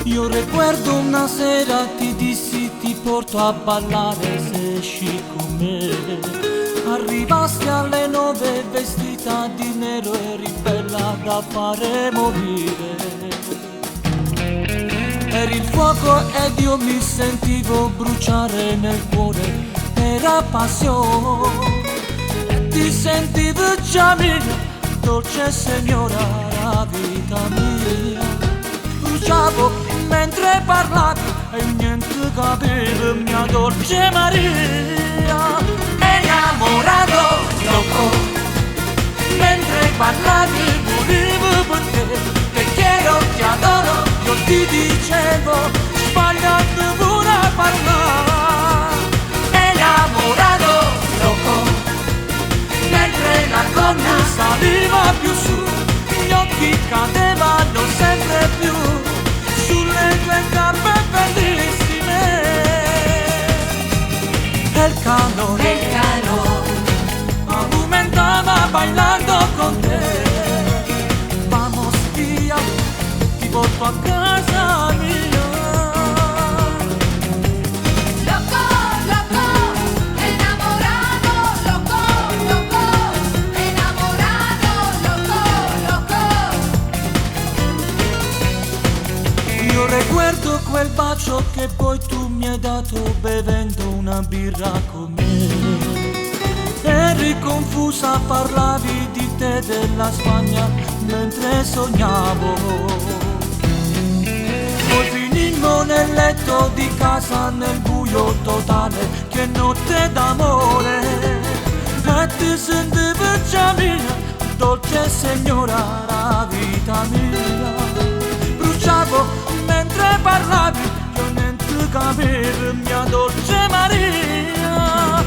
Io ricordo una sera ti dissi ti porto a ballare se esci con me. Arrivasti alle 9 vestita di nero, eri bella da fare morire. Eri il fuoco ed io mi sentivo bruciare nel cuore, era passione. E ti sentivo già mia, dolce signora, la vita mia. Bruciavo mentre parlavi e niente capivo, mia dolce Maria. Innamorato, loco, mentre parlavi morivo per te quiero, ti adoro, io ti dicevo, sbagliato pure a parlare. Innamorato, loco, mentre la donna saliva più su, gli occhi cadevano sempre più sulle tue gambe bellissime. El calore aumentava bailando con te. Vamos via, ti porto a casa mia. Loco, loco, enamorado, loco, loco, enamorado, loco, loco. Io ricordo quel bacio che poi tu mi hai dato bevendo una birra con me. Eri confusa, parlavi di te, della Spagna, mentre sognavo. Poi finimmo nel letto di casa, nel buio totale, che notte d'amore. E ti sentivo già mia, dolce signora, la vita mia. Bruciavo mentre parlavi, io niente capivo, mia dolce Maria.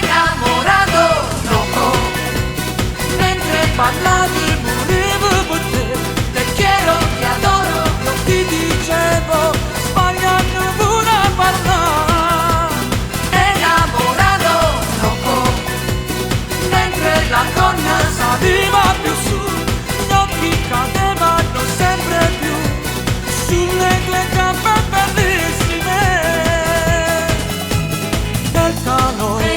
Innamorato, loco, mentre parlavi morivo per te quiero, ti adoro, io ti dicevo, sbagliando pure a parlare. Innamorato, loco, mentre la donna saliva più su, gli occhi cadevano sempre più sulle tue gambe bellissime. El calore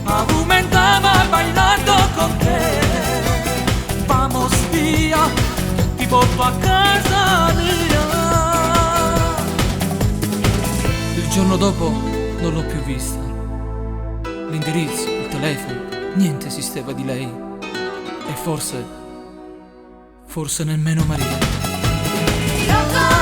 aumentaba bailando con te. Vamos via, ti porto a casa mia. Il giorno dopo non l'ho più vista. L'indirizzo, il telefono, niente esisteva di lei. E forse nemmeno Maria. Loco,